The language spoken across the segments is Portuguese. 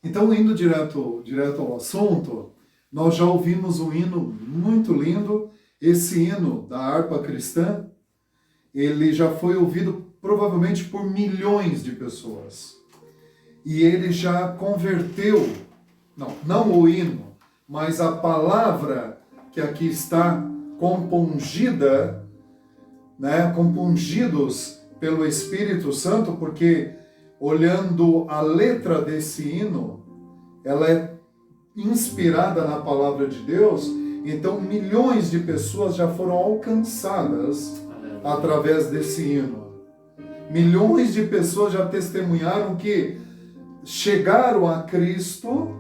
Então, indo direto ao assunto, nós já ouvimos um hino muito lindo. Esse hino da harpa cristã, ele já foi ouvido provavelmente por milhões de pessoas. E ele já converteu, não o hino, mas a palavra que aqui está compungida, né, compungidos pelo Espírito Santo, porque olhando a letra desse hino, ela é inspirada na palavra de Deus, então milhões de pessoas já foram alcançadas através desse hino. Milhões de pessoas já testemunharam que chegaram a Cristo,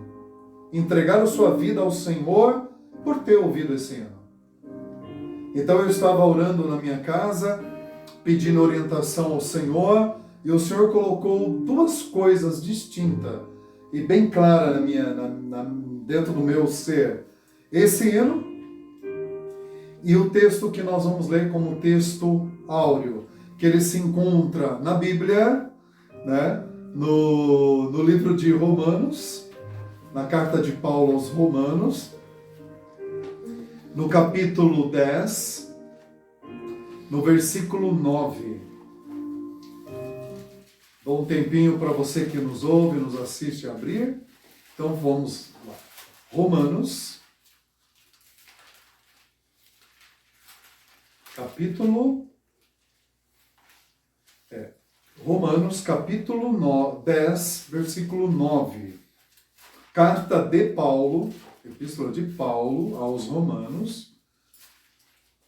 entregaram sua vida ao Senhor por ter ouvido esse hino. Então eu estava orando na minha casa, pedindo orientação ao Senhor, e o Senhor colocou duas coisas distintas e bem claras dentro do meu ser. Esse hino e o texto que nós vamos ler como texto áureo, que ele se encontra na Bíblia, né, no livro de Romanos, na carta de Paulo aos Romanos, no capítulo 10, no versículo 9. Dou um tempinho para você que nos ouve, nos assiste a abrir. Então vamos lá. Romanos, capítulo 10, versículo 9. Carta de Paulo, epístola de Paulo aos Romanos,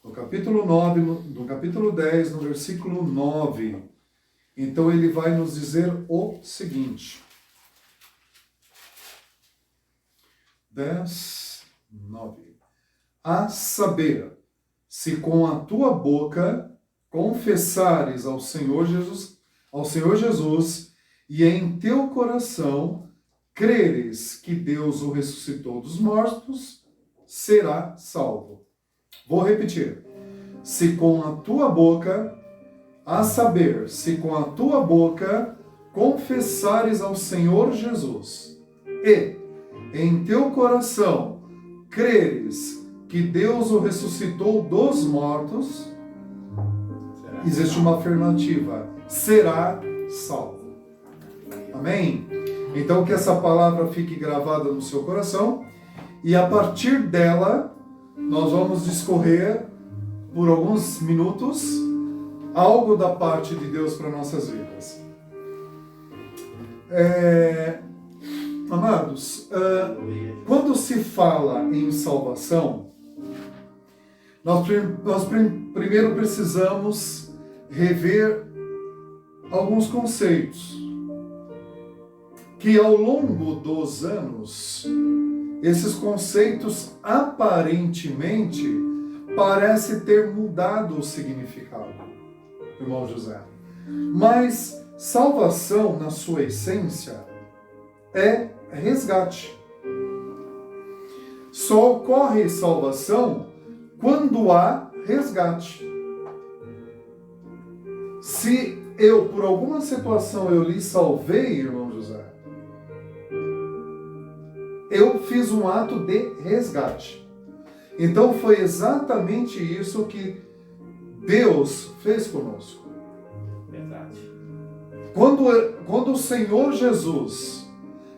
no capítulo 9, no capítulo 10, no versículo 9. Então ele vai nos dizer o seguinte. 10, 9. A saber, se com a tua boca confessares ao Senhor Jesus e em teu coração creres que Deus o ressuscitou dos mortos, será salvo. Vou repetir. Se com a tua boca, a saber, se com a tua boca confessares ao Senhor Jesus e em teu coração creres que Deus o ressuscitou dos mortos, existe uma afirmativa, será salvo. Amém? Então que essa palavra fique gravada no seu coração e a partir dela nós vamos discorrer por alguns minutos algo da parte de Deus para nossas vidas. Amados, quando se fala em salvação, nós primeiro precisamos rever alguns conceitos que ao longo dos anos, esses conceitos aparentemente parecem ter mudado o significado, irmão José. Mas salvação, na sua essência, é resgate. Só ocorre salvação quando há resgate. Se eu, por alguma situação, eu lhe salvei, irmão José, eu fiz um ato de resgate. Então foi exatamente isso que Deus fez conosco. Verdade. Quando o Senhor Jesus,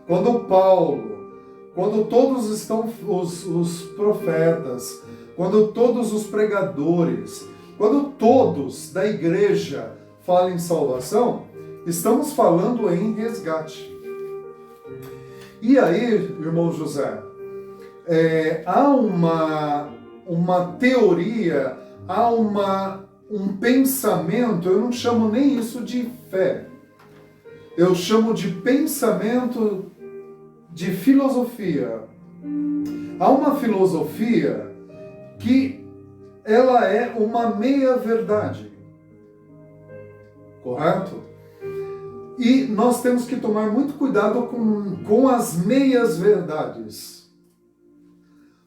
quando Paulo, quando todos estão os profetas, quando todos os pregadores, quando todos da igreja falam em salvação, estamos falando em resgate. E aí, irmão José, há uma teoria, há um pensamento, eu não chamo nem isso de fé, eu chamo de pensamento de filosofia. Há uma filosofia que ela é uma meia-verdade, correto? E nós temos que tomar muito cuidado com as meias-verdades.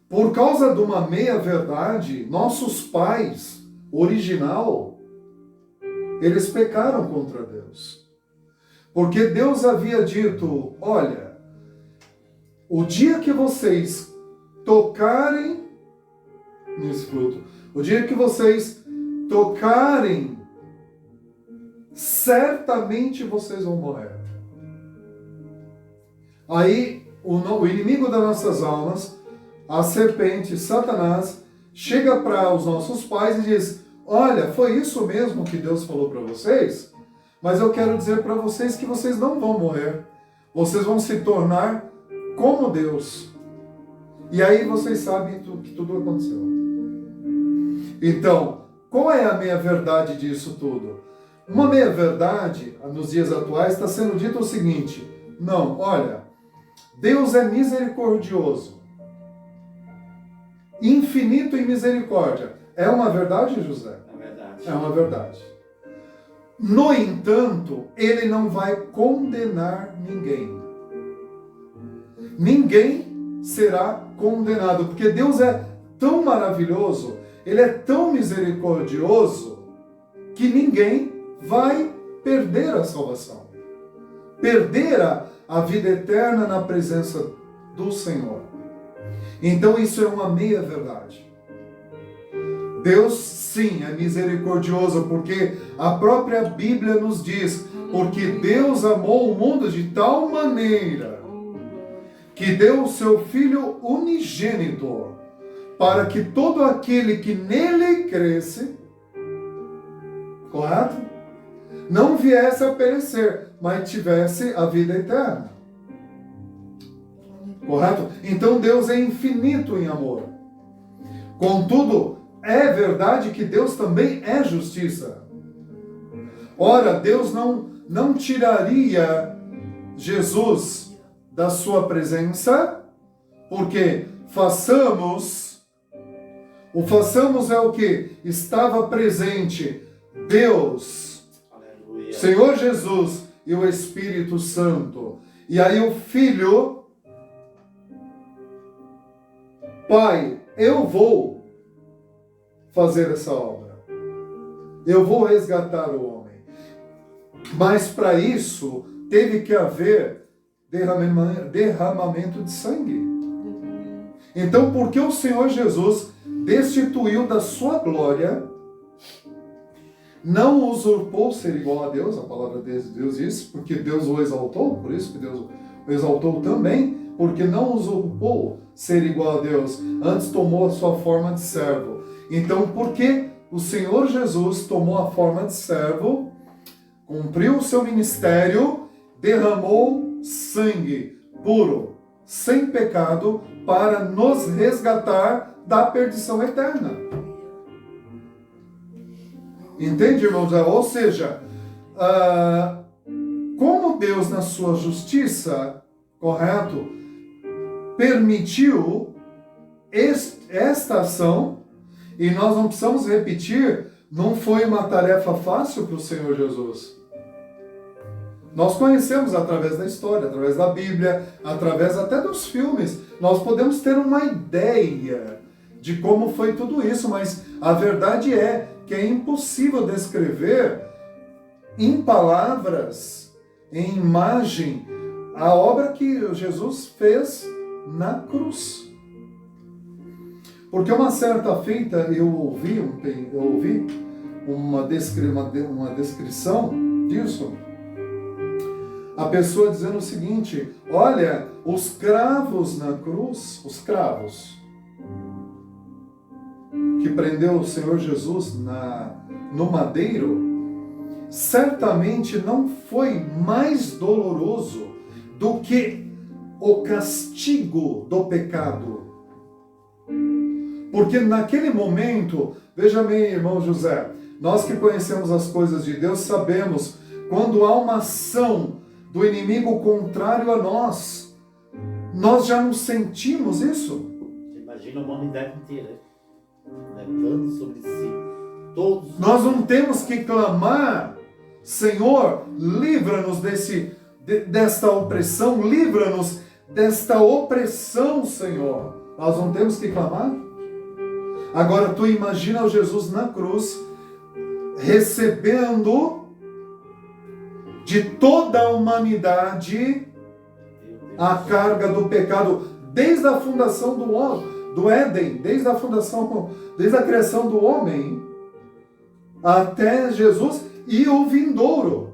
Por causa de uma meia-verdade, nossos pais, original, eles pecaram contra Deus. Porque Deus havia dito, olha, o dia que vocês tocarem nesse fruto, o dia que vocês tocarem, certamente vocês vão morrer. Aí, o inimigo das nossas almas, a serpente, Satanás, chega para os nossos pais e diz: olha, foi isso mesmo que Deus falou para vocês? Mas eu quero dizer para vocês que vocês não vão morrer. Vocês vão se tornar como Deus. E aí vocês sabem que tudo aconteceu. Então, qual é a meia-verdade disso tudo? Uma meia-verdade, nos dias atuais, está sendo dito o seguinte: não, olha, Deus é misericordioso, infinito em misericórdia. É uma verdade, José? É verdade. É uma verdade. No entanto, Ele não vai condenar ninguém. Ninguém será condenado, porque Deus é tão maravilhoso, Ele é tão misericordioso, que ninguém vai perder a salvação. Perder a vida eterna na presença do Senhor. Então isso é uma meia-verdade. Deus, sim, é misericordioso, porque a própria Bíblia nos diz: porque Deus amou o mundo de tal maneira que deu o seu Filho unigênito, para que todo aquele que nele cresce, correto? Não viesse a perecer, mas tivesse a vida eterna. Correto? Então Deus é infinito em amor. Contudo, é verdade que Deus também é justiça. Ora, Deus não tiraria Jesus da sua presença, porque o façamos é o que? Estava presente Deus, Aleluia. Senhor Jesus e o Espírito Santo. E aí o Filho, Pai, eu vou fazer essa obra. Eu vou resgatar o homem. Mas para isso teve que haver derramamento de sangue. Então, por que o Senhor Jesus destituiu da sua glória, não usurpou ser igual a Deus? A palavra de Deus diz, porque Deus o exaltou, por isso que Deus o exaltou também, porque não usurpou ser igual a Deus, antes tomou a sua forma de servo. Então, por que o Senhor Jesus tomou a forma de servo, cumpriu o seu ministério, derramou sangue puro, sem pecado, para nos resgatar da perdição eterna? Entende, irmãos? Ou seja, como Deus, na sua justiça, correto, permitiu esta ação, e nós não precisamos repetir, não foi uma tarefa fácil para o Senhor Jesus. Nós conhecemos através da história, através da Bíblia, através até dos filmes. Nós podemos ter uma ideia de como foi tudo isso, mas a verdade é que é impossível descrever em palavras, em imagem, a obra que Jesus fez na cruz. Porque uma certa feita eu ouvi uma descrição disso. A pessoa dizendo o seguinte: olha, os cravos na cruz, os cravos que prendeu o Senhor Jesus no madeiro, certamente não foi mais doloroso do que o castigo do pecado. Porque naquele momento, veja bem, irmão José, nós que conhecemos as coisas de Deus, sabemos quando há uma ação do inimigo contrário a nós, nós já não sentimos isso? Imagina a humanidade inteira levando sobre si todos. Nós não temos que clamar: Senhor, livra-nos desta opressão, livra-nos desta opressão, Senhor. Nós não temos que clamar? Agora tu imagina o Jesus na cruz, recebendo de toda a humanidade a carga do pecado desde a fundação do Éden, desde a criação do homem até Jesus e o vindouro.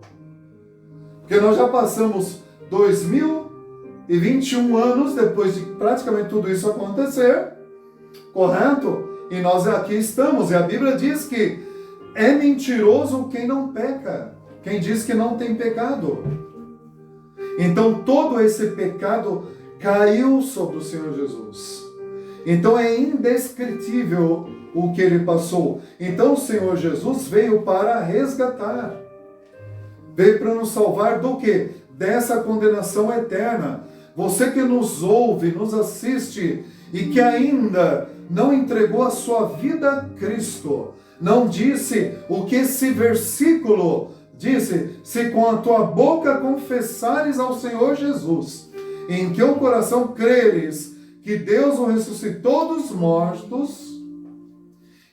Porque nós já passamos 2021 anos depois de praticamente tudo isso acontecer, correto? E nós aqui estamos, e a Bíblia diz que é mentiroso quem não peca, quem diz que não tem pecado. Então todo esse pecado caiu sobre o Senhor Jesus. Então é indescritível o que ele passou. Então o Senhor Jesus veio para resgatar. Veio para nos salvar do quê? Dessa condenação eterna. Você que nos ouve, nos assiste e que ainda não entregou a sua vida a Cristo, não disse o que esse versículo disse: se com a tua boca confessares ao Senhor Jesus, em teu coração creres que Deus o ressuscitou dos mortos,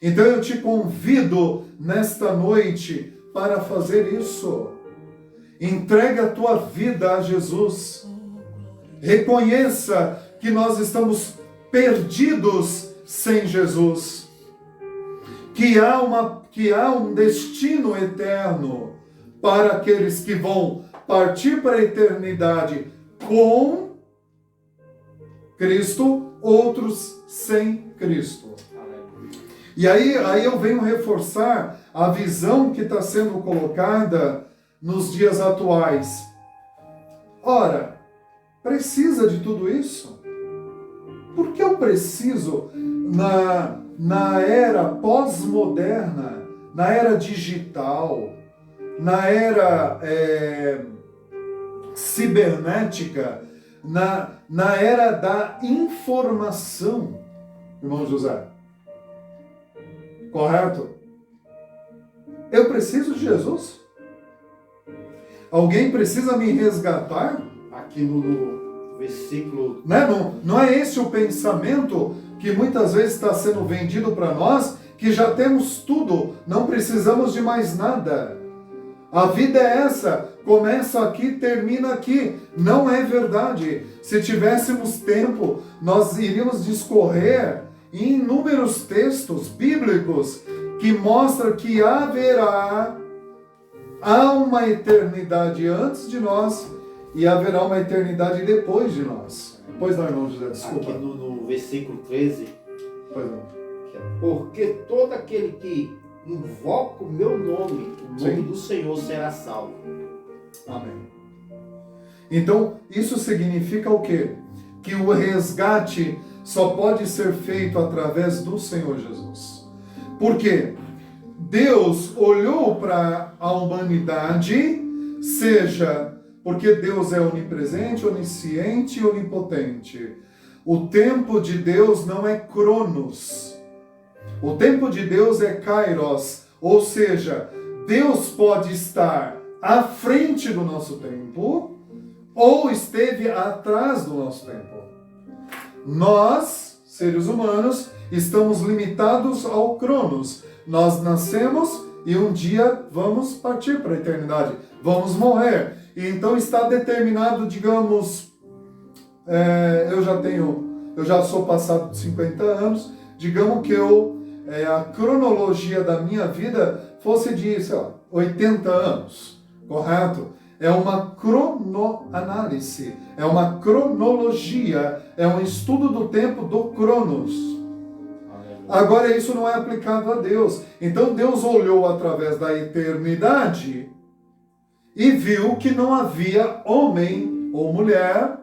então eu te convido nesta noite para fazer isso. Entregue a tua vida a Jesus. Reconheça que nós estamos perdidos sem Jesus. Que há um destino eterno para aqueles que vão partir para a eternidade com Cristo, outros sem Cristo. E aí eu venho reforçar a visão que está sendo colocada nos dias atuais. Ora, precisa de tudo isso? Por que eu preciso, na era pós-moderna, na era digital, na era cibernética, na era da informação, irmão José? Correto? Eu preciso de Jesus? Alguém precisa me resgatar? Aqui no versículo... Não é esse o pensamento que muitas vezes está sendo vendido para nós, que já temos tudo, não precisamos de mais nada. A vida é essa, começa aqui, termina aqui. Não é verdade. Se tivéssemos tempo, nós iríamos discorrer em inúmeros textos bíblicos que mostram que há uma eternidade antes de nós e haverá uma eternidade depois de nós. Pois não, irmão José, desculpa. Aqui no versículo 13, Pois não. que é, porque todo aquele que invoca o meu nome, o nome do Senhor será salvo. Amém. Então, isso significa o quê? Que o resgate só pode ser feito através do Senhor Jesus. Por quê? Deus olhou para a humanidade, seja porque Deus é onipresente, onisciente e onipotente. O tempo de Deus não é cronos. O tempo de Deus é kairos, ou seja, Deus pode estar à frente do nosso tempo ou esteve atrás do nosso tempo. Nós, seres humanos, estamos limitados ao cronos. Nós nascemos e um dia vamos partir para a eternidade, vamos morrer. E então está determinado, digamos, eu já sou passado de 50 anos, digamos que a cronologia da minha vida fosse de, 80 anos, correto? É uma cronoanálise, é uma cronologia, é um estudo do tempo do cronos. Agora isso não é aplicado a Deus. Então Deus olhou através da eternidade e viu que não havia homem ou mulher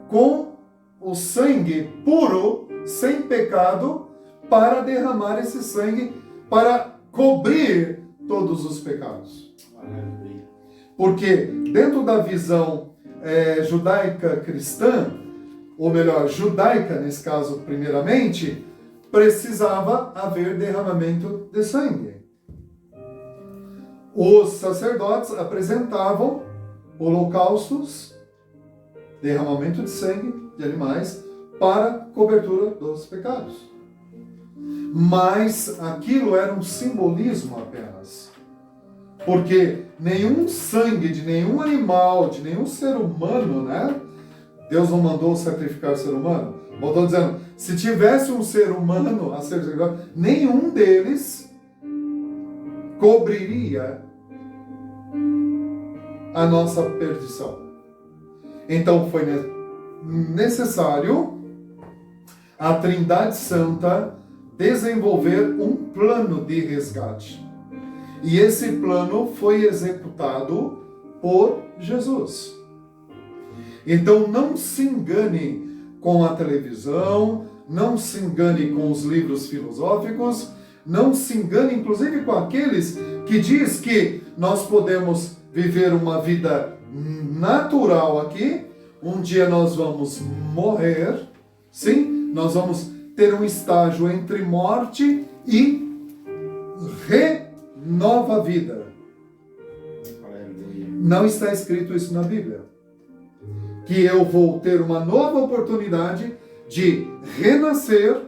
com o sangue puro, sem pecado, para derramar esse sangue, para cobrir todos os pecados. Porque dentro da visão judaica cristã, ou melhor, judaica nesse caso primeiramente, precisava haver derramamento de sangue. Os sacerdotes apresentavam holocaustos, derramamento de sangue de animais para cobertura dos pecados. Mas aquilo era um simbolismo apenas. Porque nenhum sangue de nenhum animal, de nenhum ser humano, Deus não mandou sacrificar o ser humano? Voltou dizendo, se tivesse um ser humano a ser sacrificado, nenhum deles cobriria a nossa perdição. Então foi necessário a Trindade Santa desenvolver um plano de resgate. E esse plano foi executado por Jesus. Então não se engane com a televisão, não se engane com os livros filosóficos, não se engane inclusive com aqueles que diz que nós podemos viver uma vida natural aqui, um dia nós vamos morrer, sim, nós vamos ter um estágio entre morte e renova vida. Não está escrito isso na Bíblia. Que eu vou ter uma nova oportunidade de renascer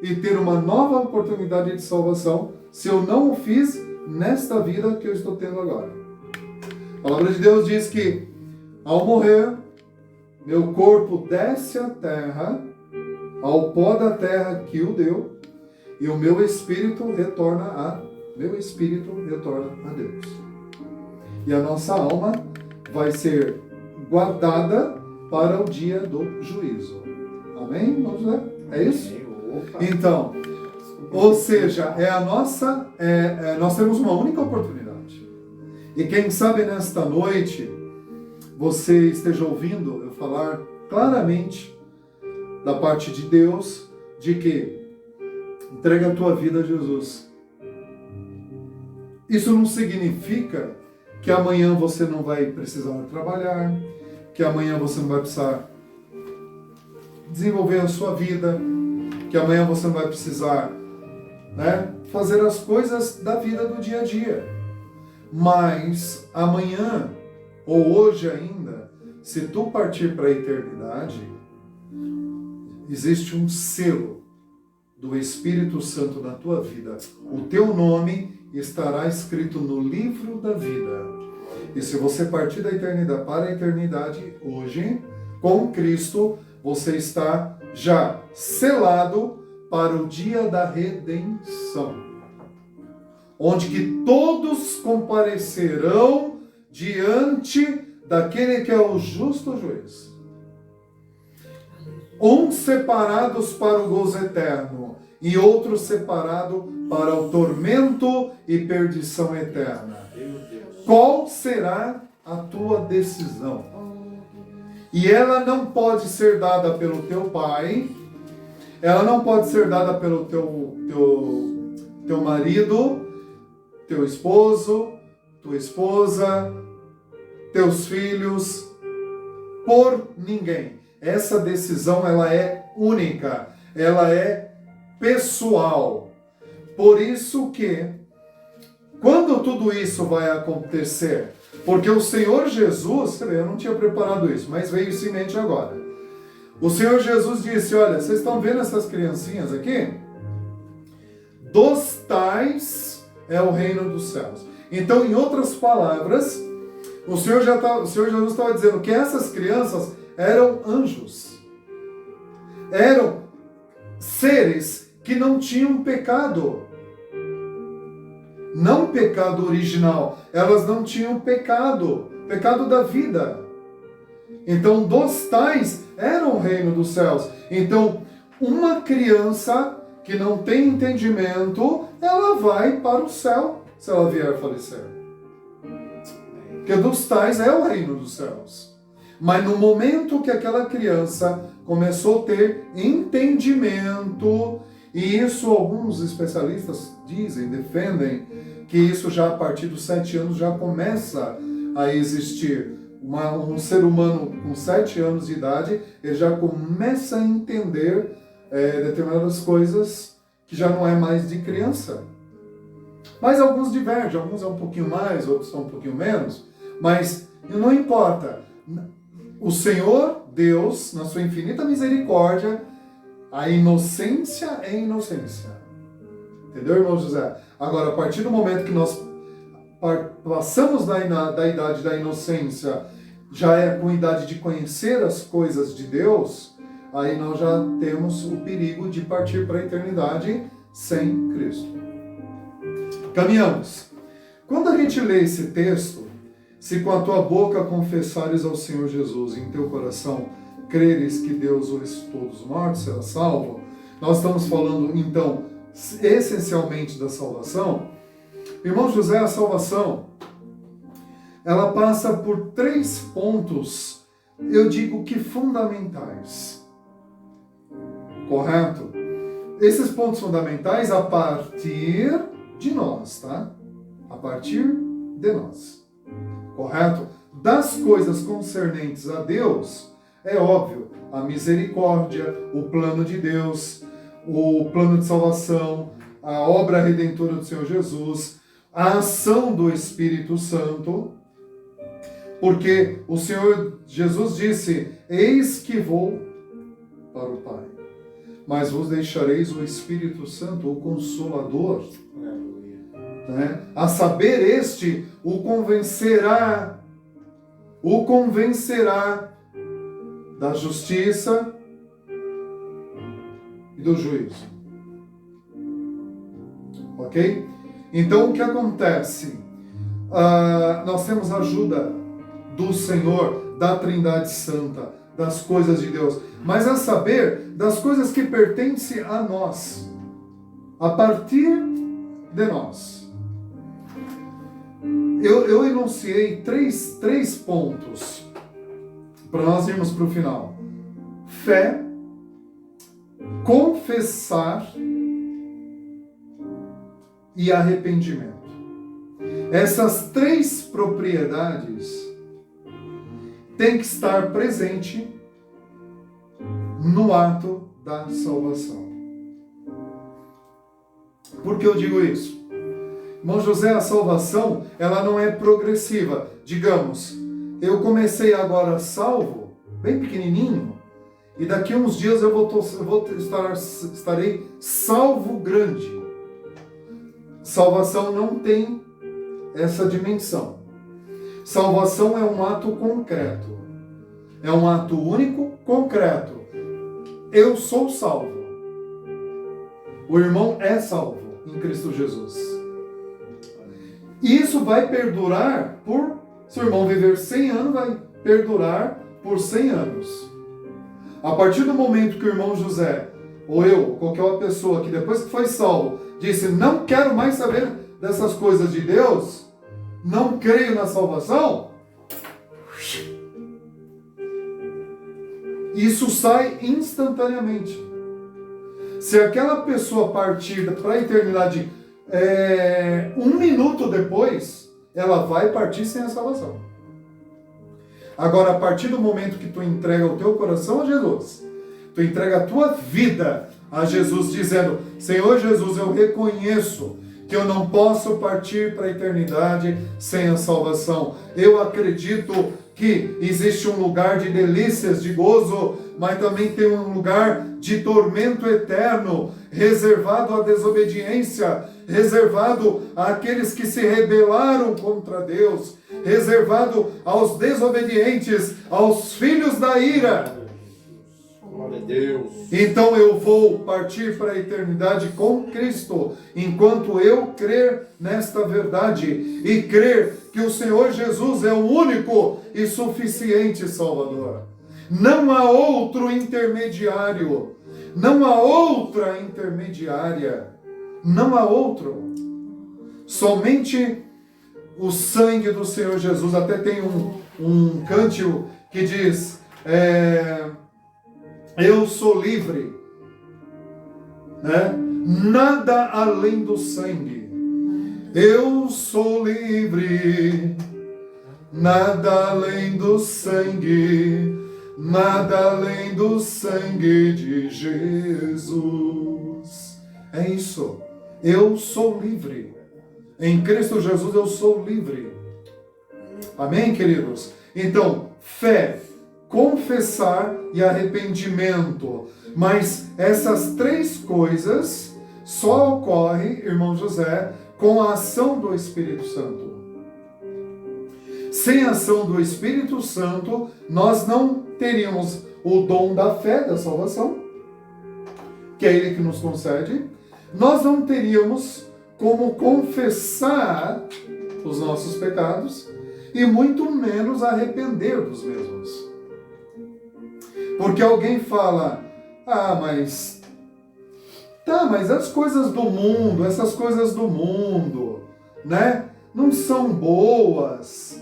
e ter uma nova oportunidade de salvação se eu não o fiz nesta vida que eu estou tendo agora. A palavra de Deus diz que ao morrer, meu corpo desce à terra, ao pó da terra que o deu, e o meu espírito retorna a Deus. E a nossa alma vai ser guardada para o dia do juízo. Amém? Vamos ver? É isso? Então, ou seja, nós temos uma única oportunidade. E quem sabe nesta noite você esteja ouvindo eu falar claramente da parte de Deus, de que entrega a tua vida a Jesus. Isso não significa que amanhã você não vai precisar trabalhar, que amanhã você não vai precisar desenvolver a sua vida, que amanhã você não vai precisar, fazer as coisas da vida do dia a dia. Mas amanhã, ou hoje ainda, se tu partir para a eternidade, existe um selo do Espírito Santo na tua vida. O teu nome estará escrito no livro da vida. E se você partir da eternidade para a eternidade hoje, com Cristo, você está já selado para o dia da redenção, onde que todos comparecerão diante daquele que é o justo juiz. Uns separados para o gozo eterno e outros separados para o tormento e perdição eterna. Qual será a tua decisão? E ela não pode ser dada pelo teu pai, ela não pode ser dada pelo teu marido, teu esposo, tua esposa, teus filhos, por ninguém. Essa decisão ela é única, ela é pessoal. Por isso que, quando tudo isso vai acontecer, porque o Senhor Jesus, eu não tinha preparado isso, mas veio isso em mente agora. O Senhor Jesus disse, olha, vocês estão vendo essas criancinhas aqui? Dos tais é o reino dos céus. Então, em outras palavras, o Senhor Jesus estava dizendo que essas crianças eram anjos. Eram seres que não tinham pecado. Não pecado original. Elas não tinham pecado. Pecado da vida. Então, dos tais era o reino dos céus. Então, uma criança que não tem entendimento, ela vai para o céu se ela vier a falecer. Porque dos tais é o reino dos céus. Mas no momento que aquela criança começou a ter entendimento, e isso alguns especialistas dizem, defendem, que isso já a partir dos 7 anos já começa a existir. Um ser humano com 7 anos de idade, ele já começa a entender determinadas coisas que já não é mais de criança. Mas alguns divergem, alguns é um pouquinho mais, outros são um pouquinho menos, mas não importa. O Senhor Deus, na sua infinita misericórdia, a inocência é inocência. Entendeu, irmão José? Agora, a partir do momento que nós passamos da idade da inocência já é com idade de conhecer as coisas de Deus, aí nós já temos o perigo de partir para a eternidade sem Cristo. Caminhamos. Quando a gente lê esse texto, se com a tua boca confessares ao Senhor Jesus e em teu coração creres que Deus o ressuscitou dos mortos, será salvo. Nós estamos falando, então, essencialmente da salvação. Irmão José, a salvação, ela passa por 3 pontos, eu digo que fundamentais. Correto? Esses pontos fundamentais a partir de nós, tá? A partir de nós. Correto? Das coisas concernentes a Deus, é óbvio, a misericórdia, o plano de Deus, o plano de salvação, a obra redentora do Senhor Jesus, a ação do Espírito Santo, porque o Senhor Jesus disse, eis que vou para o Pai, mas vos deixareis o Espírito Santo, o Consolador, né? A saber este, o convencerá da justiça e do juízo. Ok? Então o que acontece? Nós temos a ajuda do Senhor, da Trindade Santa, das coisas de Deus, mas a saber das coisas que pertencem a nós, a partir de nós. Eu enunciei três pontos para nós irmos para o final. Fé, confessar e arrependimento. Essas 3 propriedades têm que estar presente no ato da salvação. Por que eu digo isso? Irmão José, a salvação, ela não é progressiva. Digamos, eu comecei agora salvo, bem pequenininho, e daqui a uns dias estarei salvo grande. Salvação não tem essa dimensão. Salvação é um ato concreto. É um ato único, concreto. Eu sou salvo. O irmão é salvo em Cristo Jesus. Isso vai perdurar se o irmão viver 100 anos, vai perdurar por 100 anos. A partir do momento que o irmão José, ou eu, ou qualquer outra pessoa que depois que foi salvo, disse, não quero mais saber dessas coisas de Deus, não creio na salvação, isso sai instantaneamente. Se aquela pessoa partir para a eternidade 1 minuto depois, ela vai partir sem a salvação. Agora, a partir do momento que tu entrega o teu coração a Jesus, tu entrega a tua vida a Jesus, dizendo, Senhor Jesus, eu reconheço que eu não posso partir para a eternidade sem a salvação. Eu acredito que existe um lugar de delícias, de gozo, mas também tem um lugar de tormento eterno, reservado à desobediência, reservado àqueles que se rebelaram contra Deus, reservado aos desobedientes, aos filhos da ira. Glória a Deus. Então eu vou partir para a eternidade com Cristo, enquanto eu crer nesta verdade e crer que o Senhor Jesus é o único e suficiente Salvador. Não há outro intermediário, não há outra intermediária, não há outro. Somente o sangue do Senhor Jesus. Até tem um cântico que diz, eu sou livre, né? Nada além do sangue. Eu sou livre, nada além do sangue, nada além do sangue de Jesus. É isso. Eu sou livre. Em Cristo Jesus eu sou livre. Amém, queridos? Então, fé, confessar e arrependimento. Mas essas 3 coisas só ocorrem, irmão José, com a ação do Espírito Santo. Sem a ação do Espírito Santo, nós não teríamos o dom da fé, da salvação, que é Ele que nos concede. Nós não teríamos como confessar os nossos pecados e muito menos arrepender dos mesmos. Porque alguém fala, mas as coisas do mundo, essas coisas do mundo, né, não são boas,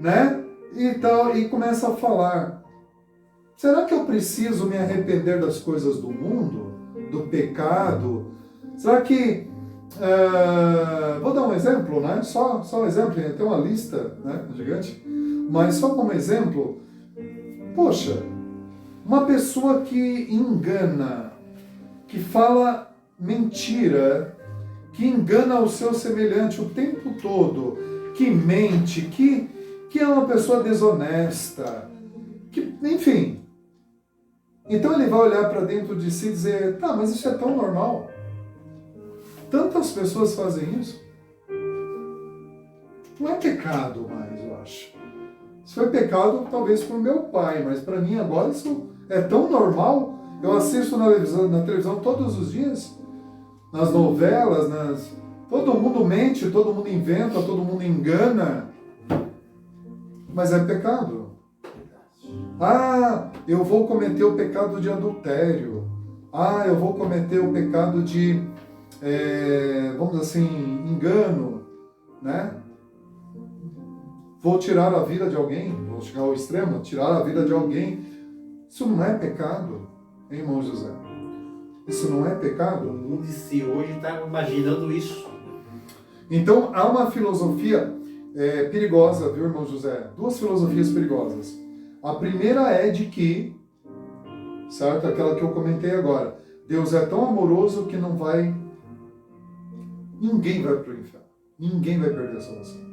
né, e começa a falar, será que eu preciso me arrepender das coisas do mundo, do pecado? Será que, vou dar um exemplo, né, só um exemplo, tem uma lista, né, gigante, mas só como exemplo, poxa, uma pessoa que engana, que fala mentira, que engana o seu semelhante o tempo todo, que mente, que é uma pessoa desonesta, enfim. Então ele vai olhar para dentro de si e dizer, mas isso é tão normal. Tantas pessoas fazem isso. Não é pecado mais, eu acho. Se foi pecado, talvez para o meu pai, mas para mim agora isso é tão normal. Eu assisto na televisão todos os dias, nas novelas, todo mundo mente, todo mundo inventa, todo mundo engana, mas é pecado. Eu vou cometer o pecado de adultério. Eu vou cometer o pecado de, vamos dizer assim, engano, né? Vou tirar a vida de alguém, vou chegar ao extremo, tirar a vida de alguém. Isso não é pecado, hein, irmão José? Isso não é pecado? O mundo de si hoje está imaginando isso. Então, há uma filosofia perigosa, viu, irmão José? Duas filosofias perigosas. A primeira é de que, certo? Aquela que eu comentei agora. Deus é tão amoroso que ninguém vai para o inferno. Ninguém vai perder a salvação.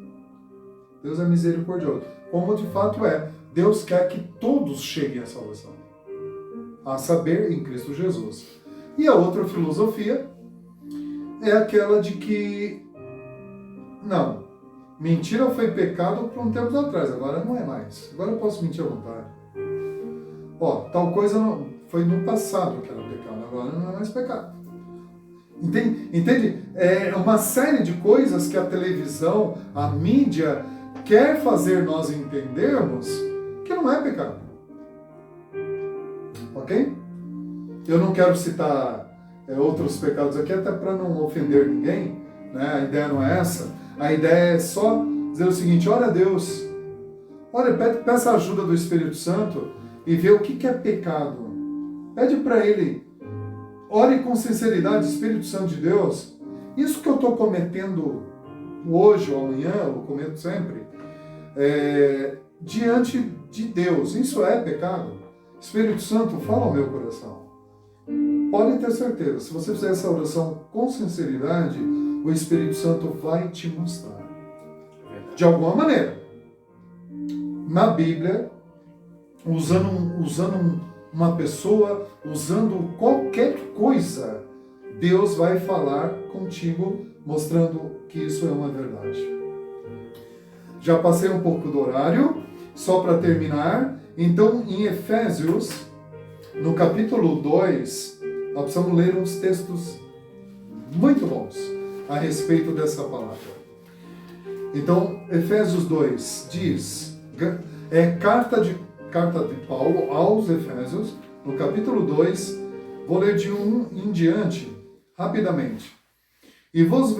Deus é misericordioso. Como de fato é. Deus quer que todos cheguem à salvação. A saber, em Cristo Jesus. E a outra filosofia é aquela de que, não, mentira foi pecado por um tempo atrás, agora não é mais. Agora eu posso mentir à vontade. Tal coisa foi no passado que era pecado, agora não é mais pecado. Entende? É uma série de coisas que a televisão, a mídia, quer fazer nós entendermos que não é pecado. Ok? Eu não quero citar outros pecados aqui, até para não ofender ninguém, né? A ideia não é essa. A ideia é só dizer o seguinte, ora a Deus, peça a ajuda do Espírito Santo e vê o que é pecado. Pede para Ele, ore com sinceridade, Espírito Santo de Deus, isso que eu estou cometendo hoje ou amanhã, eu cometo sempre, diante de Deus, isso é pecado? Espírito Santo, fala ao meu coração. Podem ter certeza, se você fizer essa oração com sinceridade, o Espírito Santo vai te mostrar. De alguma maneira. Na Bíblia, usando uma pessoa, usando qualquer coisa, Deus vai falar contigo, mostrando que isso é uma verdade. Já passei um pouco do horário, só para terminar. Então, em Efésios, no capítulo 2, nós precisamos ler uns textos muito bons a respeito dessa palavra. Então, Efésios 2 diz, carta de Paulo aos Efésios, no capítulo 2, vou ler de 1 em diante, rapidamente. E vos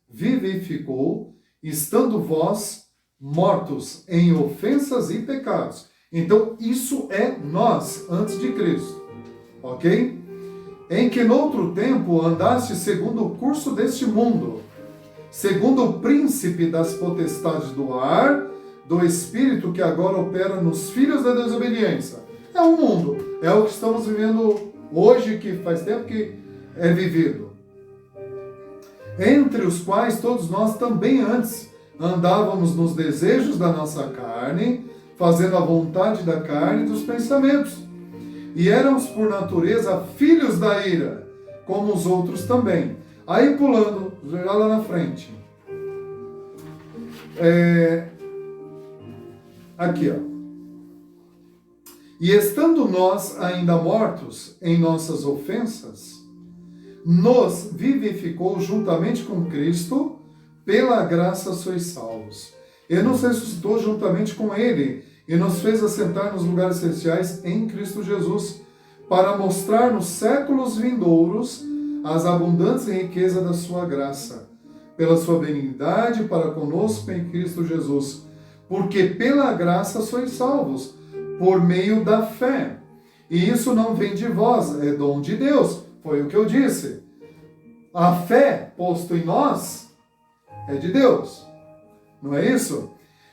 vivificou, estando vós mortos em ofensas e pecados. Então, isso é nós, antes de Cristo. Ok? Em que noutro tempo andaste segundo o curso deste mundo, segundo o príncipe das potestades do ar, do espírito que agora opera nos filhos da desobediência. É o mundo, é o que estamos vivendo hoje, que faz tempo que é vivido. Entre os quais todos nós também antes andávamos nos desejos da nossa carne, fazendo a vontade da carne e dos pensamentos. E éramos por natureza filhos da ira, como os outros também. Aí pulando, já lá na frente. Aqui, ó. E estando nós ainda mortos em nossas ofensas, nos vivificou juntamente com Cristo, pela graça sois salvos. Ele nos ressuscitou juntamente com Ele e nos fez assentar nos lugares celestiais em Cristo Jesus, para mostrar nos séculos vindouros as abundantes riquezas da sua graça, pela sua benignidade para conosco em Cristo Jesus. Porque pela graça sois salvos, por meio da fé. E isso não vem de vós, é dom de Deus. Foi o que eu disse. A fé posto em nós é de Deus. Não é isso?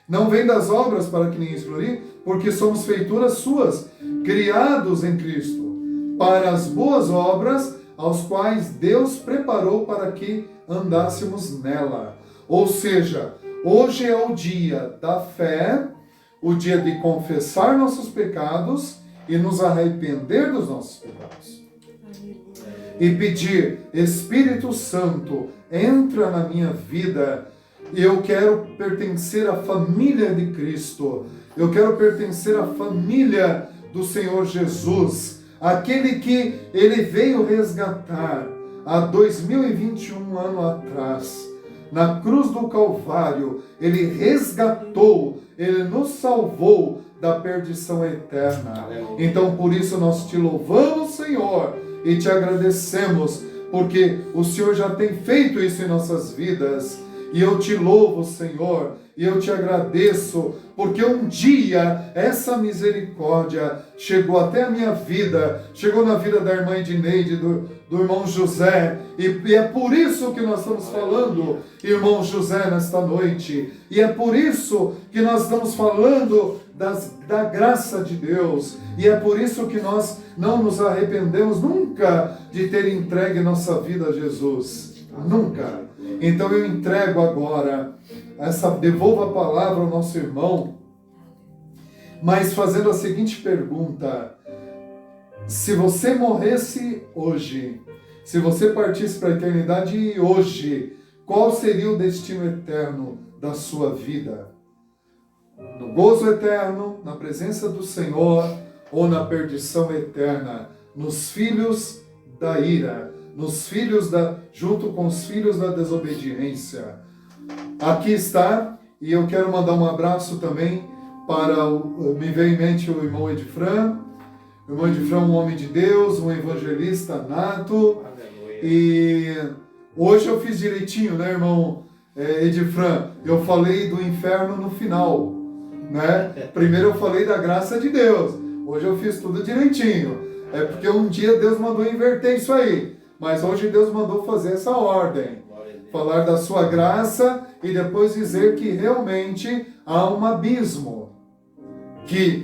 Não vem das obras para que ninguém se glorie, porque somos feituras suas, criados em Cristo, para as boas obras, aos quais Deus preparou para que andássemos nela. Ou seja, hoje é o dia da fé, o dia de confessar nossos pecados e nos arrepender dos nossos pecados. E pedir, Espírito Santo, entra na minha vida. Eu quero pertencer à família de Cristo. Eu quero pertencer à família do Senhor Jesus. Aquele que Ele veio resgatar há 2021 anos atrás. Na cruz do Calvário, Ele resgatou, Ele nos salvou da perdição eterna. Então, por isso, nós te louvamos, Senhor, e te agradecemos, porque o Senhor já tem feito isso em nossas vidas. E eu te louvo, Senhor, e eu te agradeço, porque um dia essa misericórdia chegou até a minha vida, chegou na vida da irmã Edneide, do irmão José, e é por isso que nós estamos falando, irmão José, nesta noite, e é por isso que nós estamos falando da graça de Deus, e é por isso que nós não nos arrependemos nunca de ter entregue nossa vida a Jesus, nunca. Então eu entrego agora, devolvo a palavra ao nosso irmão, mas fazendo a seguinte pergunta: se você morresse hoje, se você partisse para a eternidade hoje, qual seria o destino eterno da sua vida? No gozo eterno, na presença do Senhor, ou na perdição eterna, nos filhos da ira, nos filhos junto com os filhos da desobediência? Aqui está, e eu quero mandar um abraço também para, me veio em mente o irmão Edifran. O irmão Edifran é um homem de Deus, um evangelista nato. Aleluia. E hoje eu fiz direitinho, né, irmão Edifran? Eu falei do inferno no final, né? Primeiro eu falei da graça de Deus. Hoje eu fiz tudo direitinho. É porque um dia Deus mandou inverter isso aí. Mas hoje Deus mandou fazer essa ordem. Falar da sua graça e depois dizer que realmente há um abismo. Que